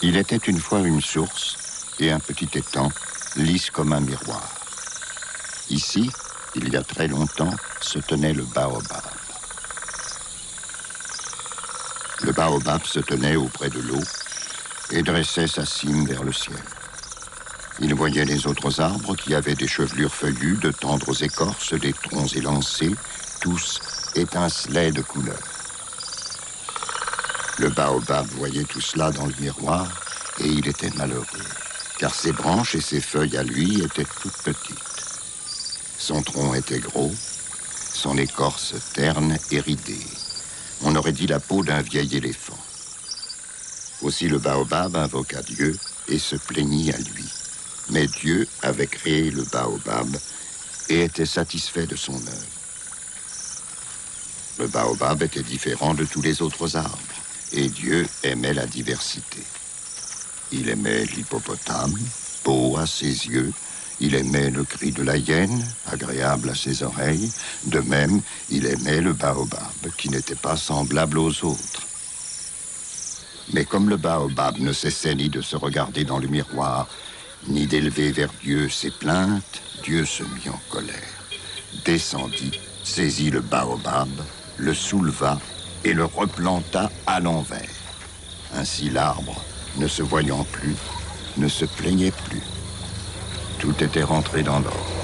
Il était une fois une source et un petit étang, lisse comme un miroir. Ici, il y a très longtemps, se tenait le baobab. Le baobab se tenait auprès de l'eau et dressait sa cime vers le ciel. Il voyait les autres arbres qui avaient des chevelures feuillues, de tendres écorces, des troncs élancés, tous étincelaient de couleurs. Le baobab voyait tout cela dans le miroir et il était malheureux, car ses branches et ses feuilles à lui étaient toutes petites. Son tronc était gros, son écorce terne et ridée. On aurait dit la peau d'un vieil éléphant. Aussi le baobab invoqua Dieu et se plaignit à lui. Mais Dieu avait créé le baobab et était satisfait de son œuvre. Le baobab était différent de tous les autres arbres, et Dieu aimait la diversité. Il aimait l'hippopotame, beau à ses yeux. Il aimait le cri de la hyène, agréable à ses oreilles. De même, il aimait le baobab, qui n'était pas semblable aux autres. Mais comme le baobab ne cessait ni de se regarder dans le miroir, ni d'élever vers Dieu ses plaintes, Dieu se mit en colère, descendit, saisit le baobab, le souleva et le replanta à l'envers. Ainsi l'arbre, ne se voyant plus, ne se plaignait plus. Tout était rentré dans l'ordre.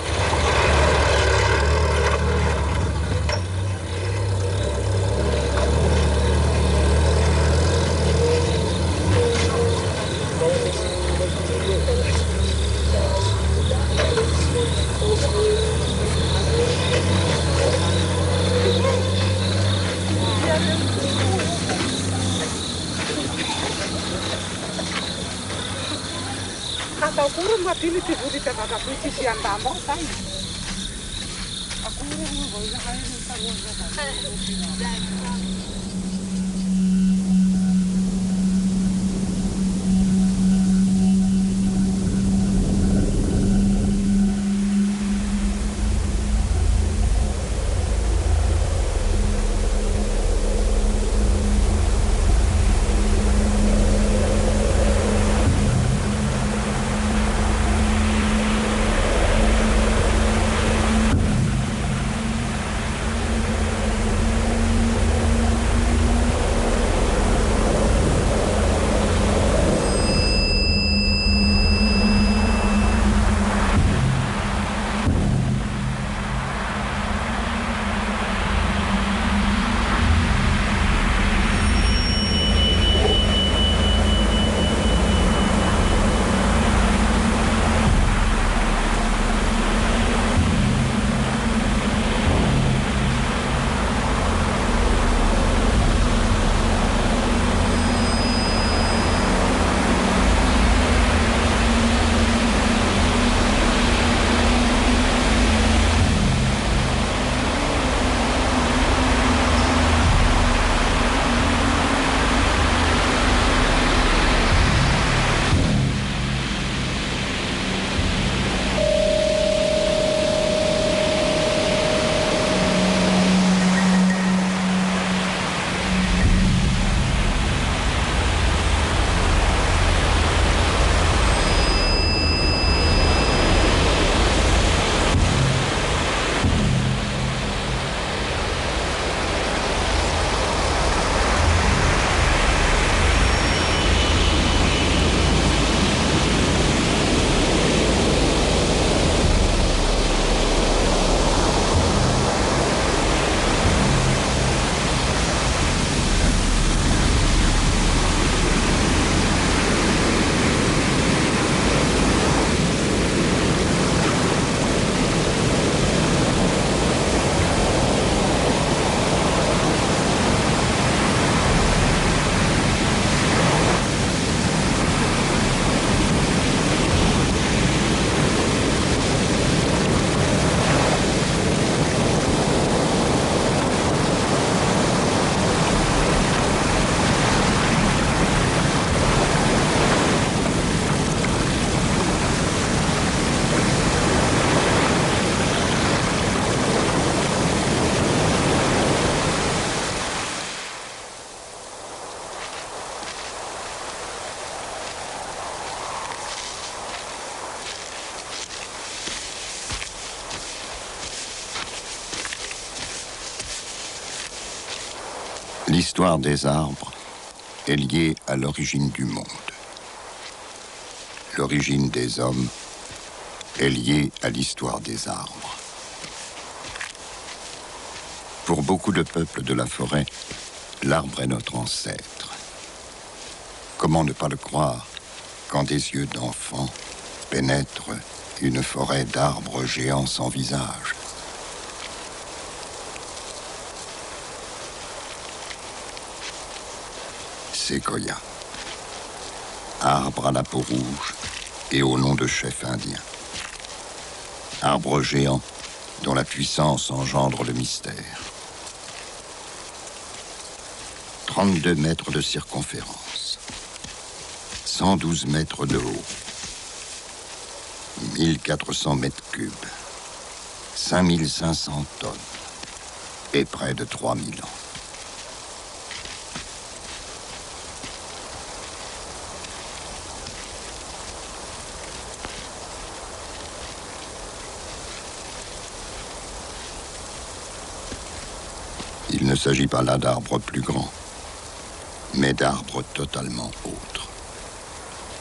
L'histoire des arbres est liée à l'origine du monde. L'origine des hommes est liée à l'histoire des arbres. Pour beaucoup de peuples de la forêt, l'arbre est notre ancêtre. Comment ne pas le croire quand des yeux d'enfants pénètrent une forêt d'arbres géants sans visage? Séquoia, arbre à la peau rouge et au nom de chef indien. Arbre géant dont la puissance engendre le mystère. 32 mètres de circonférence, 112 mètres de haut, 1400 mètres cubes, 5500 tonnes et près de 3000 ans. Il ne s'agit pas là d'arbres plus grands, mais d'arbres totalement autres,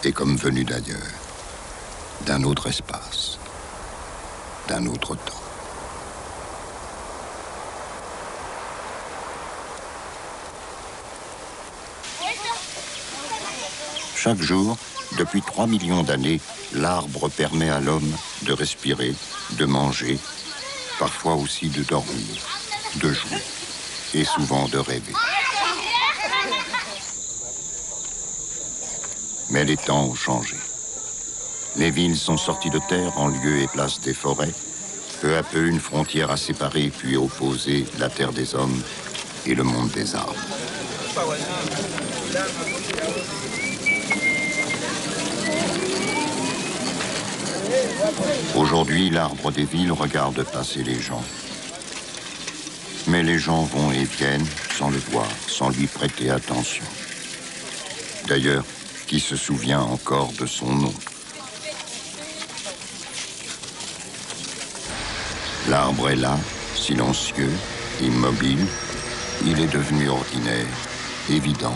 et comme venus d'ailleurs, d'un autre espace, d'un autre temps. Chaque jour, depuis 3 millions d'années, l'arbre permet à l'homme de respirer, de manger, parfois aussi de dormir, de jouer, et souvent de rêver. Mais les temps ont changé. Les villes sont sorties de terre en lieu et place des forêts. Peu à peu, une frontière a séparé puis opposé la terre des hommes et le monde des arbres. Aujourd'hui, l'arbre des villes regarde passer les gens. Mais les gens vont et viennent sans le voir, sans lui prêter attention. D'ailleurs, qui se souvient encore de son nom? L'arbre est là, silencieux, immobile. Il est devenu ordinaire, évident,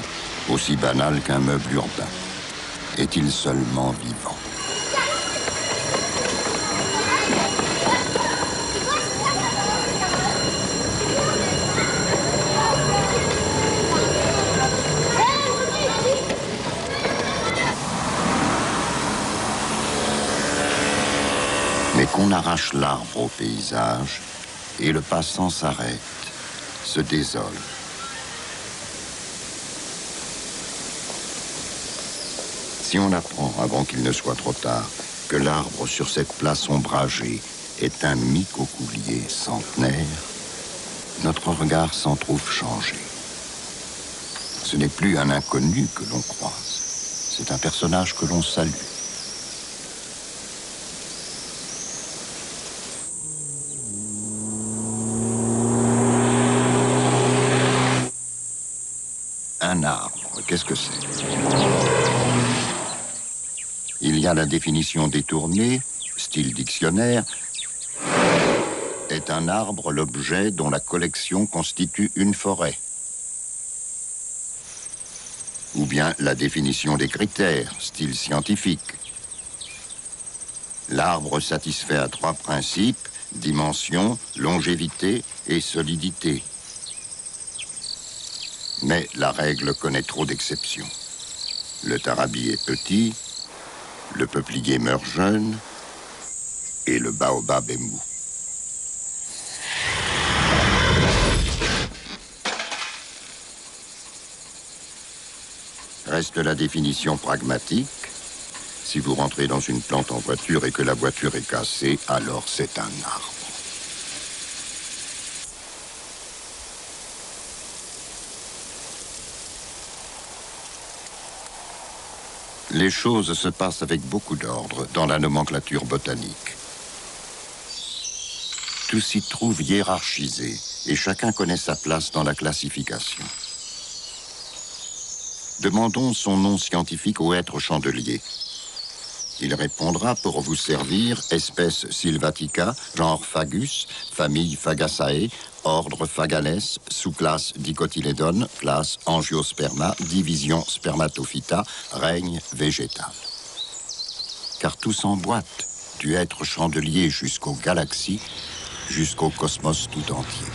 aussi banal qu'un meuble urbain. Est-il seulement vivant? Mais qu'on arrache l'arbre au paysage, et le passant s'arrête, se désole. Si on apprend, avant qu'il ne soit trop tard, que l'arbre sur cette place ombragée est un micocoulier centenaire, notre regard s'en trouve changé. Ce n'est plus un inconnu que l'on croise, c'est un personnage que l'on salue. Un arbre, qu'est-ce que c'est? Il y a la définition détournée, style dictionnaire. Est un arbre l'objet dont la collection constitue une forêt? Ou bien la définition des critères, style scientifique. L'arbre satisfait à 3 principes, dimension, longévité et solidité. Mais la règle connaît trop d'exceptions. Le tarabi est petit, le peuplier meurt jeune et le baobab est mou. Reste la définition pragmatique. Si vous rentrez dans une plante en voiture et que la voiture est cassée, alors c'est un arbre. Les choses se passent avec beaucoup d'ordre dans la nomenclature botanique. Tout s'y trouve hiérarchisé et chacun connaît sa place dans la classification. Demandons son nom scientifique au hêtre chandelier. Il répondra pour vous servir espèce Sylvatica, genre Fagus, famille Fagaceae, ordre Phagales, sous-classe Dicotylédon, classe Angiosperma, division Spermatophyta, règne végétal. Car tout s'emboîte, du être chandelier jusqu'aux galaxies, jusqu'au cosmos tout entier.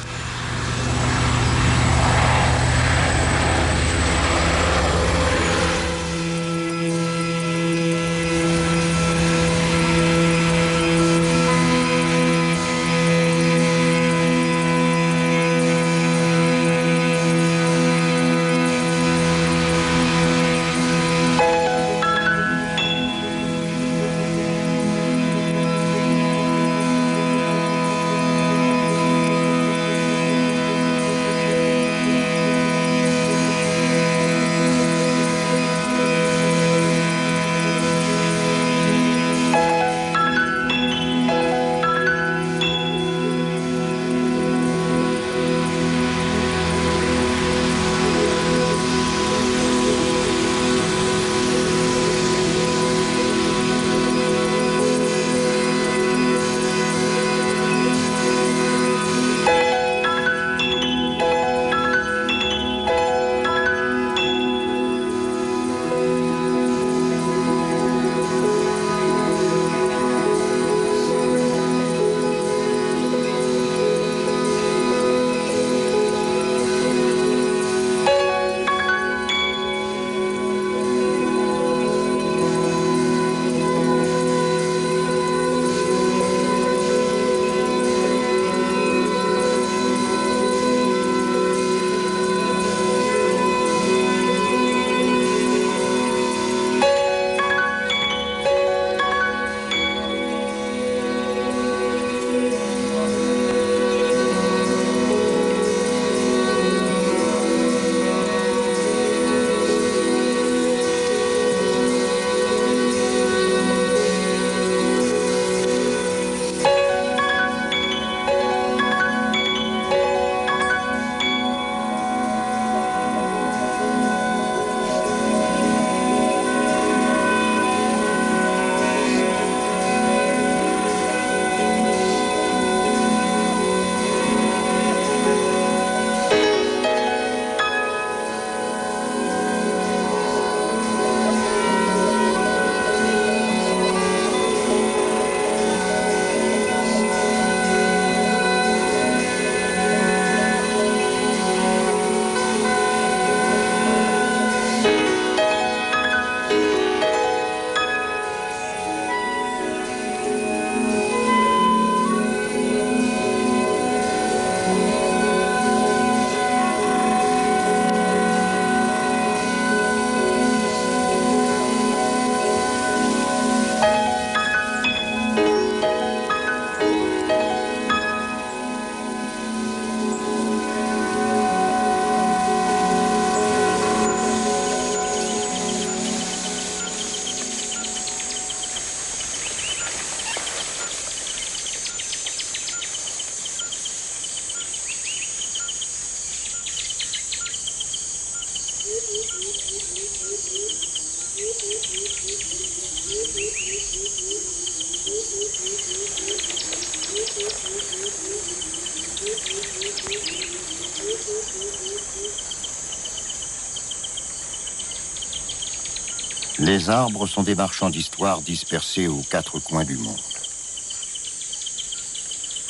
Les arbres sont des marchands d'histoire dispersés aux quatre coins du monde.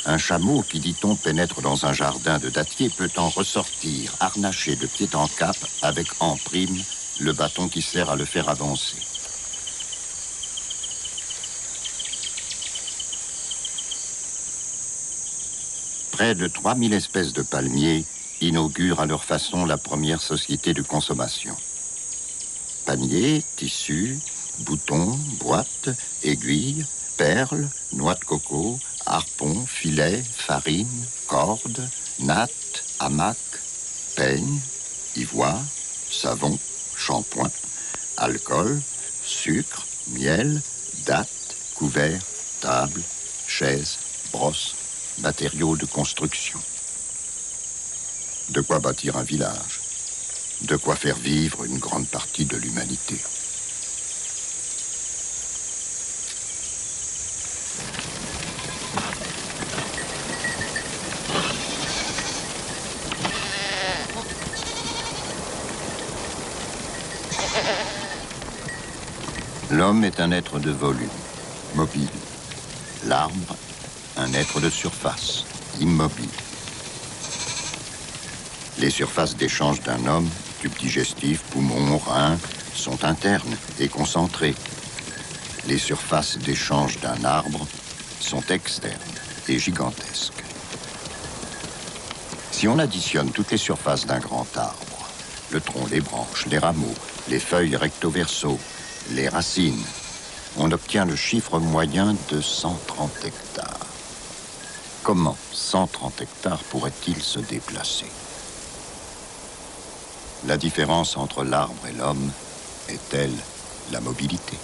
Un chameau qui, dit-on, pénètre dans un jardin de dattiers peut en ressortir, harnaché de pied en cap, avec en prime le bâton qui sert à le faire avancer. Près de 3000 espèces de palmiers inaugurent à leur façon la première société de consommation. Paniers, tissus, boutons, boîtes, aiguilles, perles, noix de coco, harpons, filets, farine, cordes, nattes, hamacs, peignes, ivoire, savon, shampoing, alcool, sucre, miel, dattes, couverts, tables, chaises, brosses, matériaux de construction. De quoi bâtir un village. De quoi faire vivre une grande partie de l'humanité. L'homme est un être de volume, mobile. L'arbre, un être de surface, immobile. Les surfaces d'échange d'un homme, tube digestif, poumons, reins, sont internes et concentrées. Les surfaces d'échange d'un arbre sont externes et gigantesques. Si on additionne toutes les surfaces d'un grand arbre, le tronc, les branches, les rameaux, les feuilles recto-verso, les racines, on obtient le chiffre moyen de 130 hectares. Comment 130 hectares pourraient-ils se déplacer? La différence entre l'arbre et l'homme est-elle la mobilité?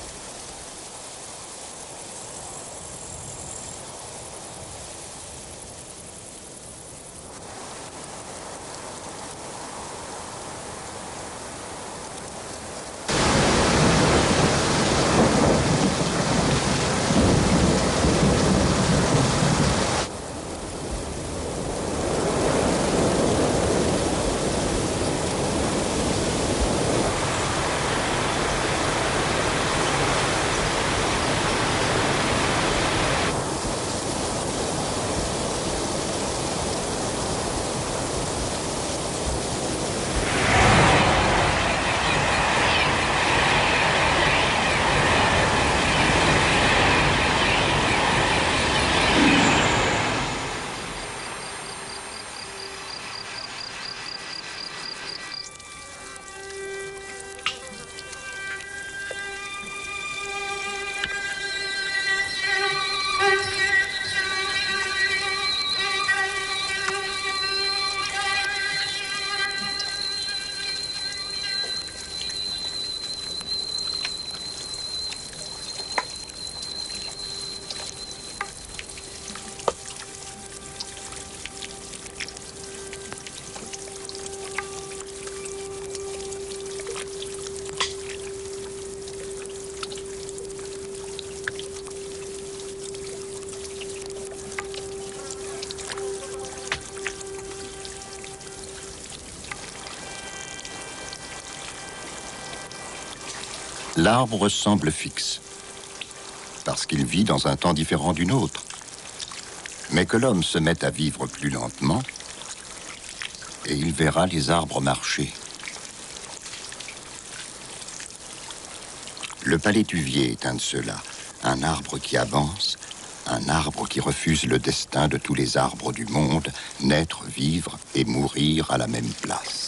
L'arbre semble fixe, parce qu'il vit dans un temps différent du nôtre. Mais que l'homme se mette à vivre plus lentement, et il verra les arbres marcher. Le palétuvier est un de ceux-là, un arbre qui avance, un arbre qui refuse le destin de tous les arbres du monde, naître, vivre et mourir à la même place.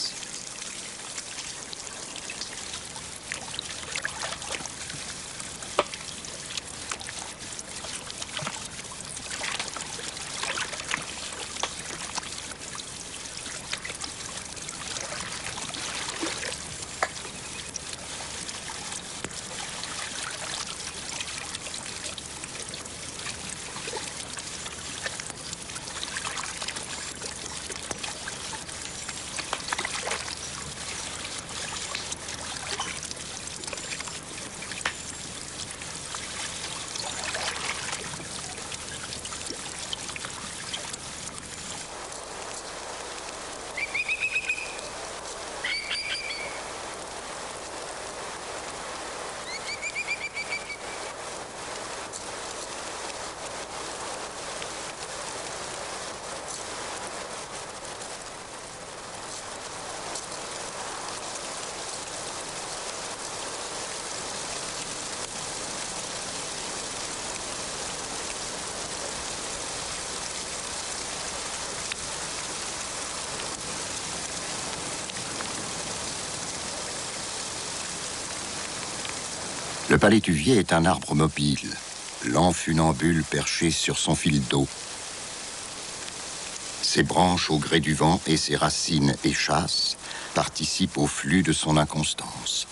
Le palétuvier est un arbre mobile, lent funambule perché sur son fil d'eau. Ses branches au gré du vent et ses racines échasses participent au flux de son inconstance.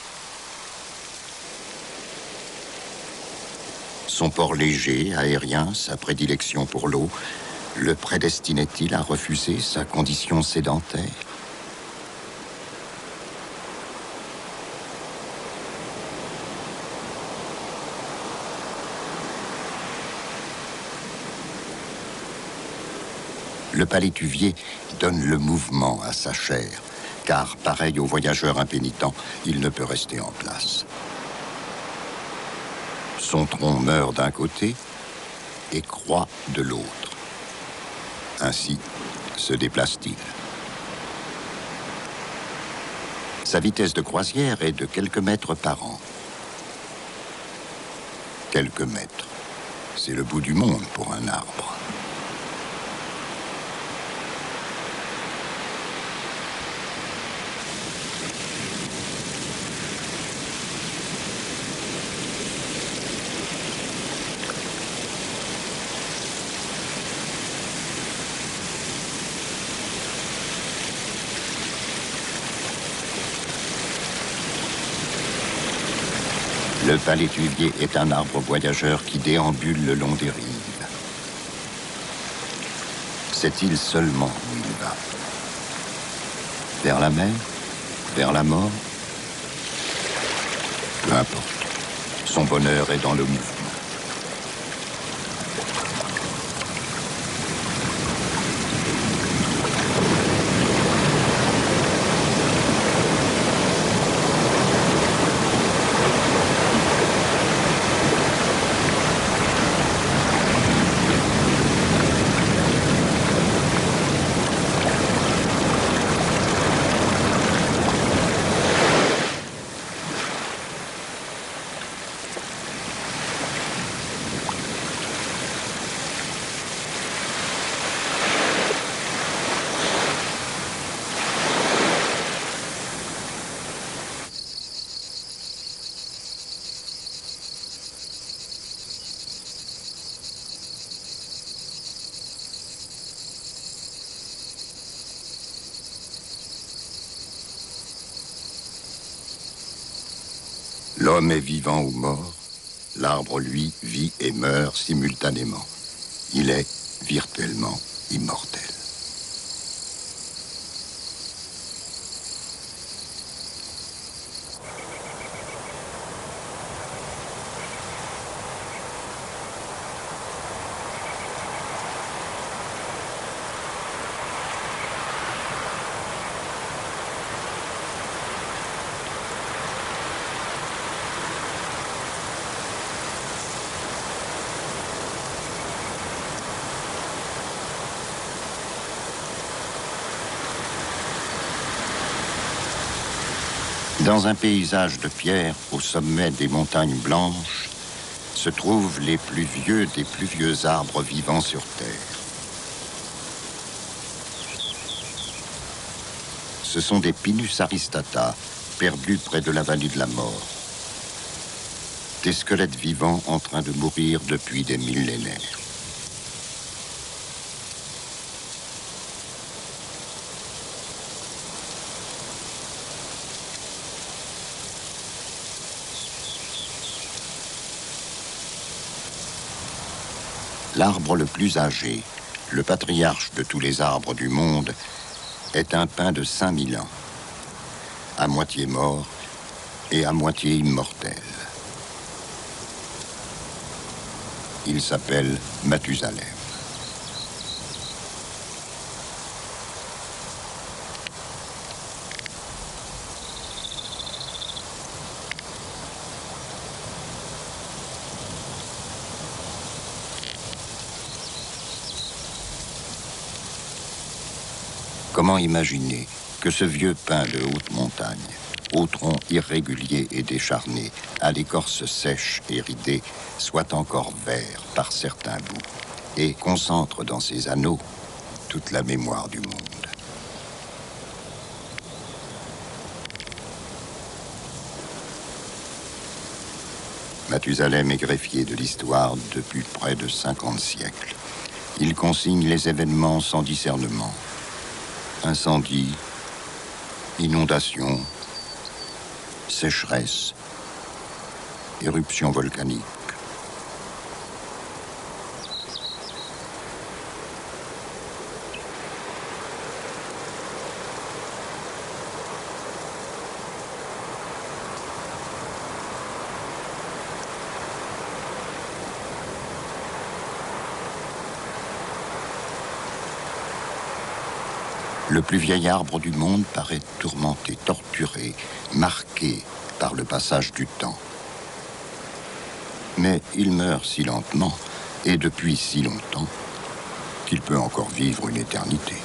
Son port léger, aérien, sa prédilection pour l'eau, le prédestinait-il à refuser sa condition sédentaire ? Le palétuvier donne le mouvement à sa chair, car, pareil au voyageur impénitent, il ne peut rester en place. Son tronc meurt d'un côté et croît de l'autre. Ainsi se déplace-t-il. Sa vitesse de croisière est de quelques mètres par an. Quelques mètres, c'est le bout du monde pour un arbre. Le palétuvier est un arbre voyageur qui déambule le long des rives. Sait-il seulement où il va? Vers la mer? Vers la mort? Peu importe. Son bonheur est dans le mouvement. L'homme est vivant ou mort, l'arbre, lui, vit et meurt simultanément. Il est virtuellement immortel. Dans un paysage de pierre, au sommet des montagnes blanches, se trouvent les plus vieux des plus vieux arbres vivants sur Terre. Ce sont des Pinus aristata, perdus près de la vallée de la mort. Des squelettes vivants en train de mourir depuis des millénaires. L'arbre le plus âgé, le patriarche de tous les arbres du monde, est un pin de 5000 ans, à moitié mort et à moitié immortel. Il s'appelle Mathusalem. Comment imaginer que ce vieux pin de haute montagne, au tronc irrégulier et décharné, à l'écorce sèche et ridée, soit encore vert par certains bouts et concentre dans ses anneaux toute la mémoire du monde. Mathusalem est greffier de l'histoire depuis près de 50 siècles. Il consigne les événements sans discernement. Incendie, inondation, sécheresse, éruption volcanique. Le plus vieil arbre du monde paraît tourmenté, torturé, marqué par le passage du temps. Mais il meurt si lentement, et depuis si longtemps, qu'il peut encore vivre une éternité.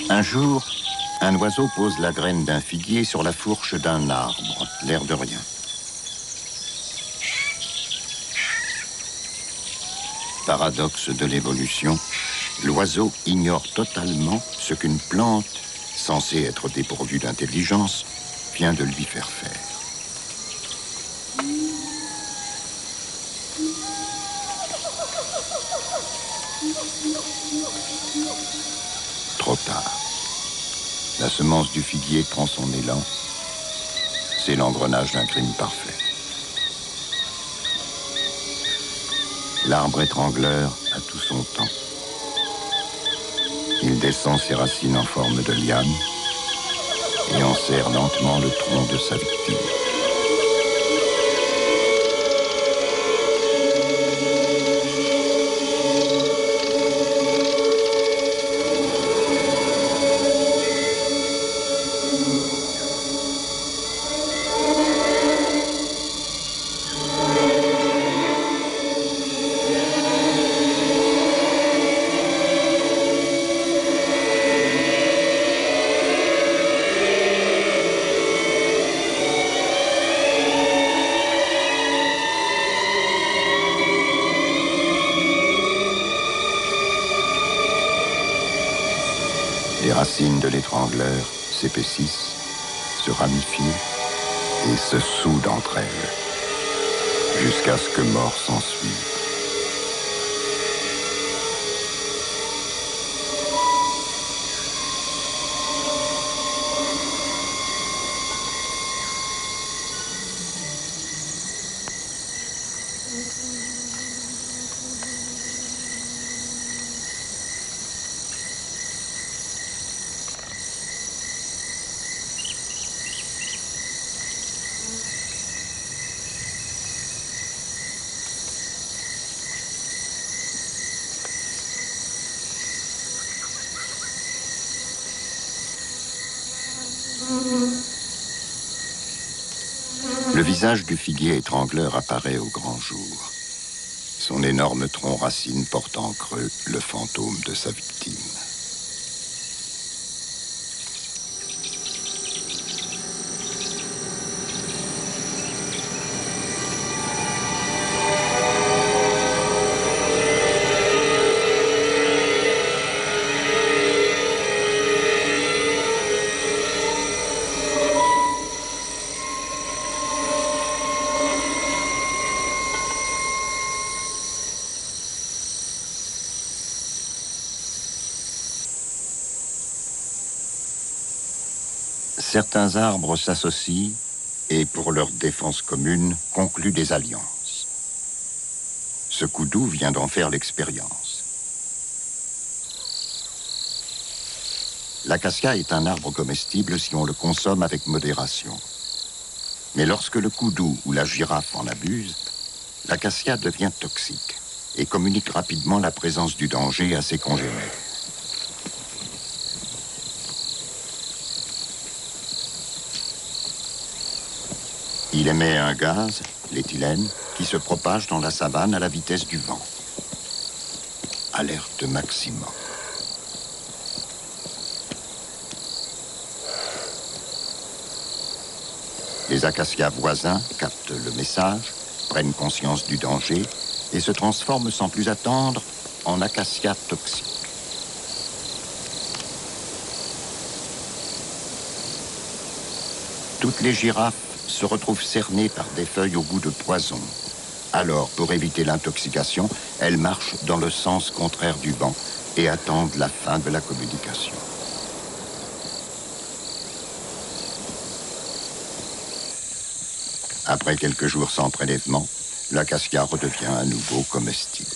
Un jour, un oiseau pose la graine d'un figuier sur la fourche d'un arbre, l'air de rien. Paradoxe de l'évolution, l'oiseau ignore totalement ce qu'une plante, censée être dépourvue d'intelligence, vient de lui faire faire. Trop tard. La semence du figuier prend son élan. C'est l'engrenage d'un crime parfait. L'arbre étrangleur a tout son temps. Il descend ses racines en forme de liane et enserre lentement le tronc de sa victime. Les racines de l'étrangleur s'épaississent, se ramifient et se soudent entre elles, jusqu'à ce que mort s'ensuive. Le visage du figuier étrangleur apparaît au grand jour. Son énorme tronc racine porte en creux le fantôme de sa victime. Certains arbres s'associent et, pour leur défense commune, concluent des alliances. Ce Koudou vient d'en faire l'expérience. L'acacia est un arbre comestible si on le consomme avec modération. Mais lorsque le koudou ou la girafe en abuse, l'acacia devient toxique et communique rapidement la présence du danger à ses congénères. Il émet un gaz, l'éthylène, qui se propage dans la savane à la vitesse du vent. Alerte maximum. Les acacias voisins captent le message, prennent conscience du danger et se transforment sans plus attendre en acacias toxiques. Toutes les girafes se retrouvent cernées par des feuilles au goût de poison. Alors, pour éviter l'intoxication, elles marchent dans le sens contraire du vent et attendent la fin de la communication. Après quelques jours sans prélèvement, l'acacia redevient à nouveau comestible.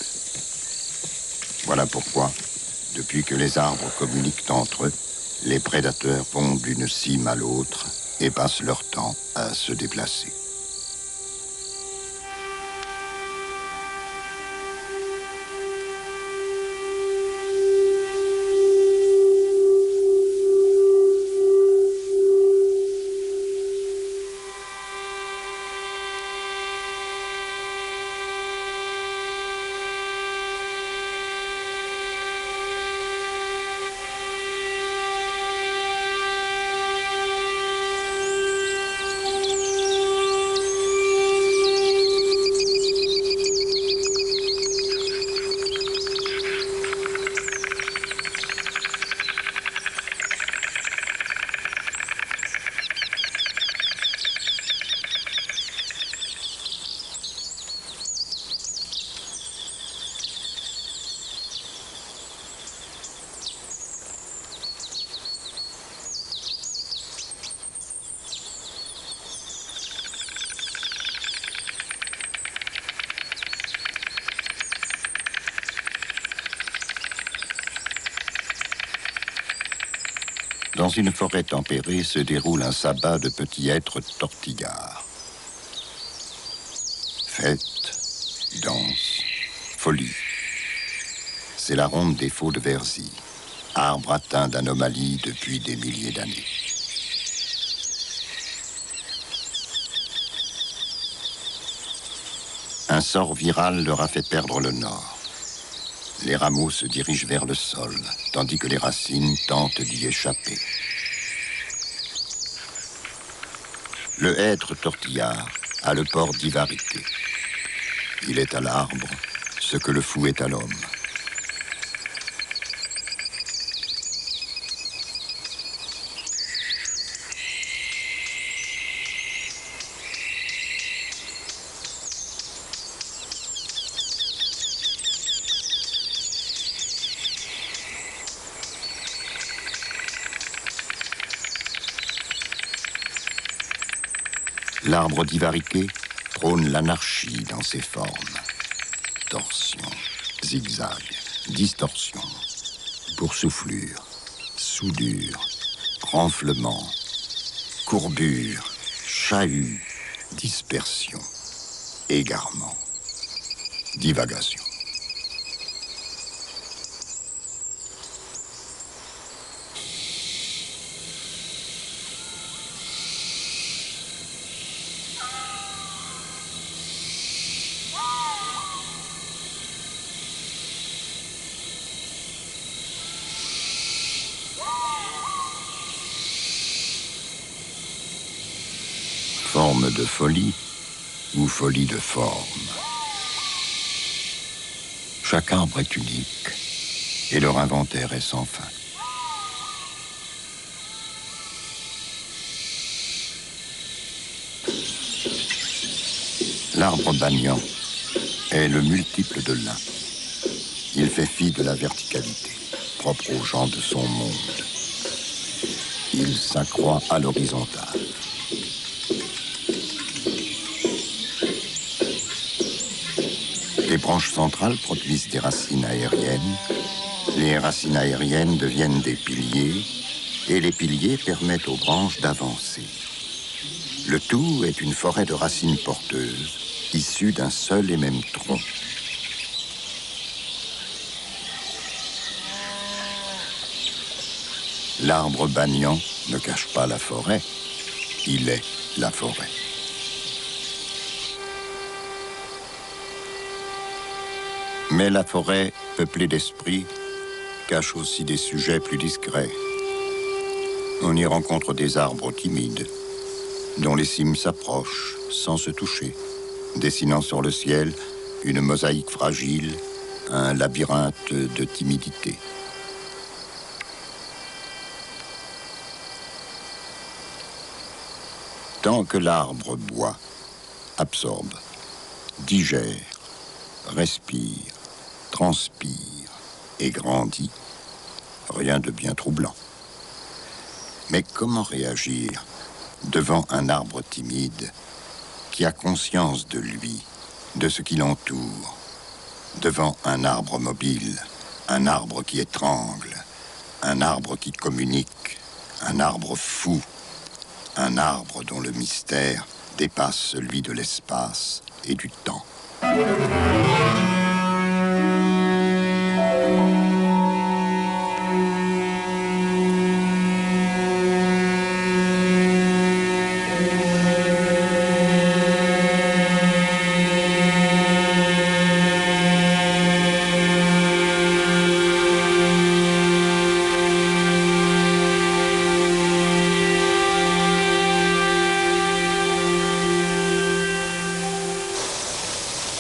Voilà pourquoi, depuis que les arbres communiquent entre eux, les prédateurs vont d'une cime à l'autre et passent leur temps à se déplacer. Dans une forêt tempérée se déroule un sabbat de petits êtres tortillards. Fête, danse, folie. C'est la ronde des faux de Verzy, arbre atteint d'anomalies depuis des milliers d'années. Un sort viral leur a fait perdre le nord. Les rameaux se dirigent vers le sol, tandis que les racines tentent d'y échapper. Le hêtre tortillard a le port d'ivarité. Il est à l'arbre ce que le fou est à l'homme. L'arbre d'Ivarité prône l'anarchie dans ses formes. Torsion, zigzag, distorsion, boursouflure, soudure, renflement, courbure, chahut, dispersion, égarement, divagation. Forme de folie ou folie de forme. Chaque arbre est unique et leur inventaire est sans fin. L'arbre banyan est le multiple de l'un. Il fait fi de la verticalité, propre aux gens de son monde. Il s'accroît à l'horizontale. Les branches centrales produisent des racines aériennes. Les racines aériennes deviennent des piliers et les piliers permettent aux branches d'avancer. Le tout est une forêt de racines porteuses, issues d'un seul et même tronc. L'arbre banyan ne cache pas la forêt, il est la forêt. Mais la forêt, peuplée d'esprits, cache aussi des sujets plus discrets. On y rencontre des arbres timides, dont les cimes s'approchent sans se toucher, dessinant sur le ciel une mosaïque fragile, un labyrinthe de timidité. Tant que l'arbre boit, absorbe, digère, respire, transpire et grandit, rien de bien troublant. Mais comment réagir devant un arbre timide qui a conscience de lui, de ce qui l'entoure, devant un arbre mobile, un arbre qui étrangle, un arbre qui communique, un arbre fou, un arbre dont le mystère dépasse celui de l'espace et du temps.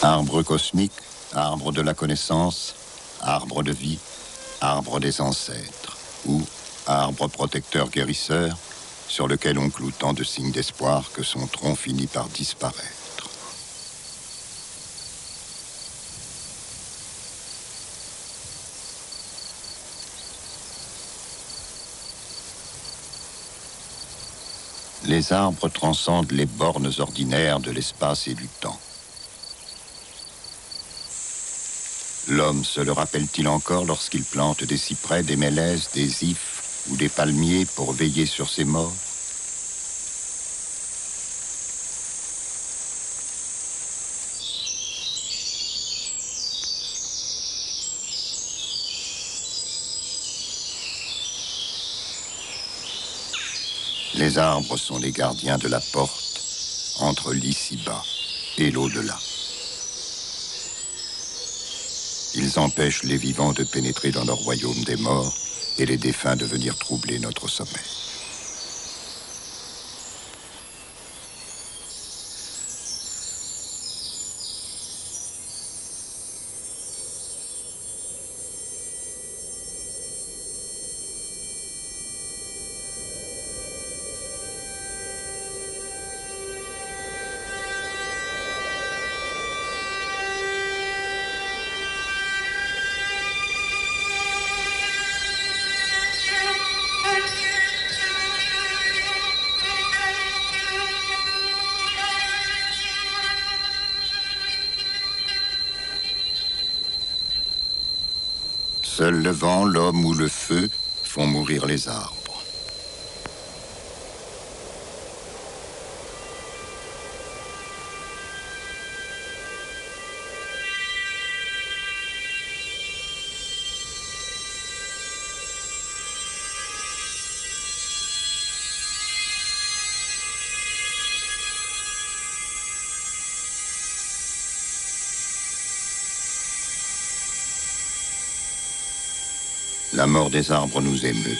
Arbre cosmique, arbre de la connaissance, arbre de vie, arbre des ancêtres, ou arbre protecteur guérisseur, sur lequel on cloue tant de signes d'espoir que son tronc finit par disparaître. Les arbres transcendent les bornes ordinaires de l'espace et du temps. L'homme se le rappelle-t-il encore lorsqu'il plante des cyprès, des mélèzes, des ifs ou des palmiers pour veiller sur ses morts? Les arbres sont les gardiens de la porte entre l'ici-bas et l'au-delà. Ils empêchent les vivants de pénétrer dans leur royaume des morts et les défunts de venir troubler notre sommeil. Seul le vent, l'homme ou le feu font mourir les arbres. La mort des arbres nous émeut,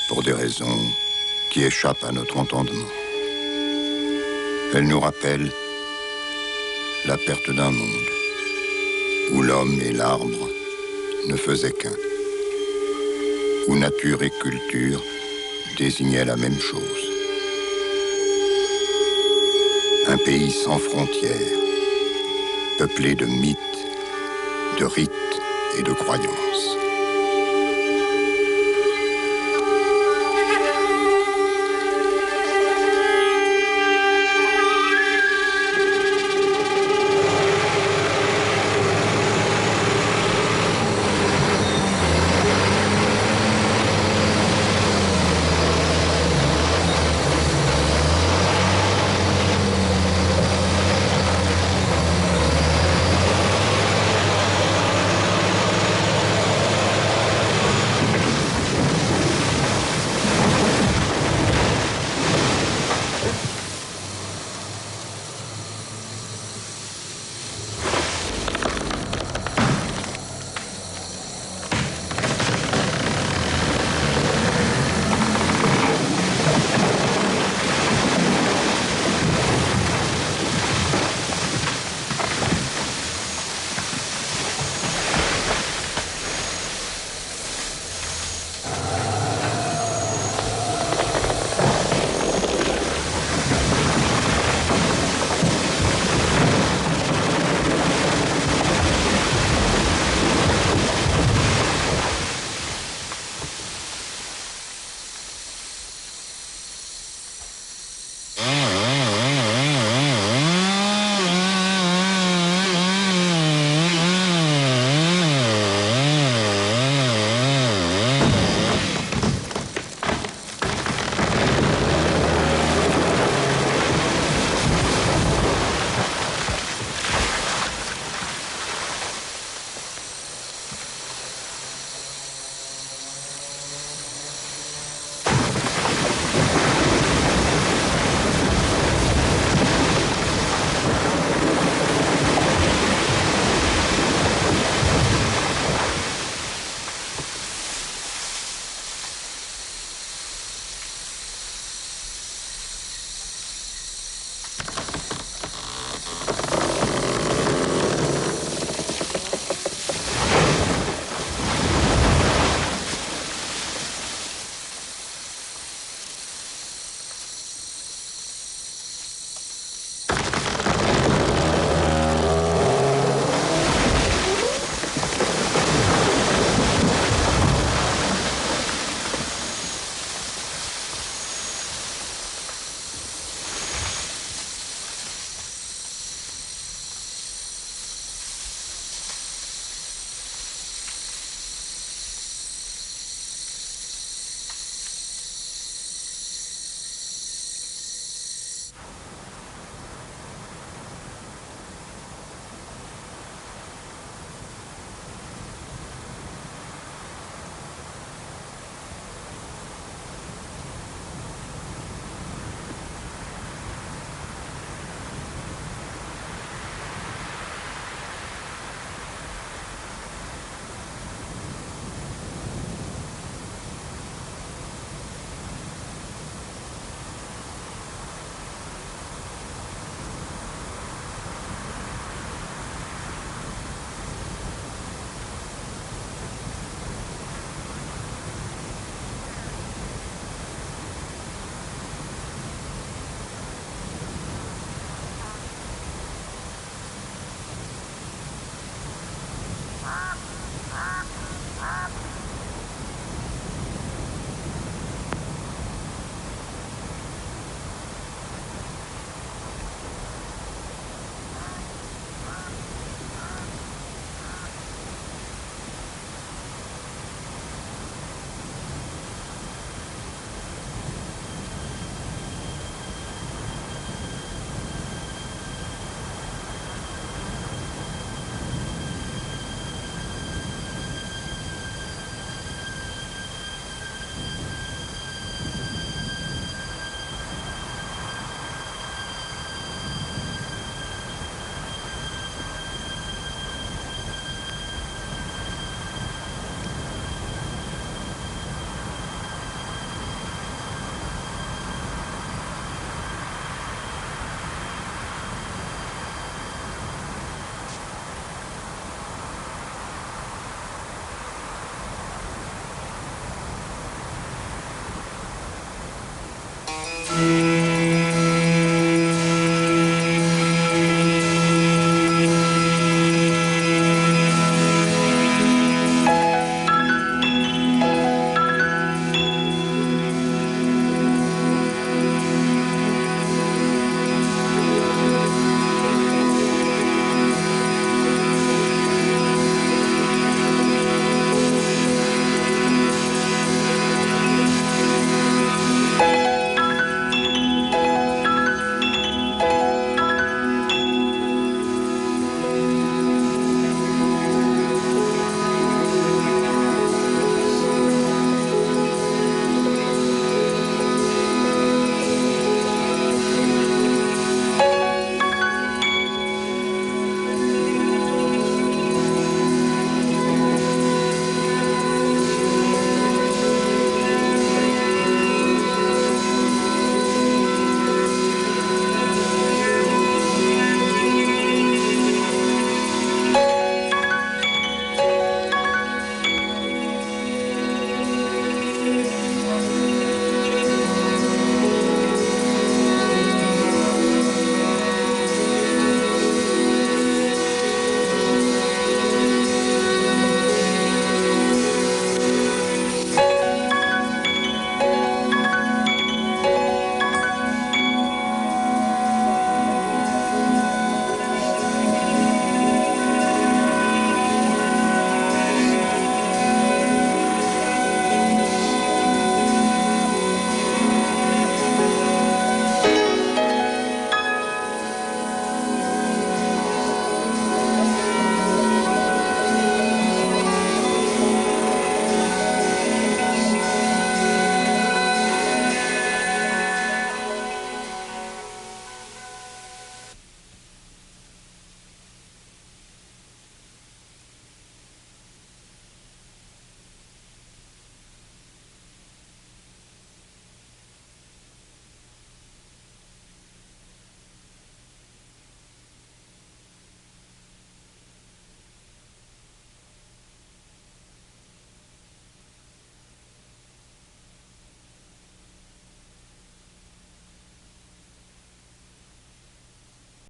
pour des raisons qui échappent à notre entendement. Elle nous rappelle la perte d'un monde, où l'homme et l'arbre ne faisaient qu'un, où nature et culture désignaient la même chose. Un pays sans frontières, peuplé de mythes, de rites et de croyances.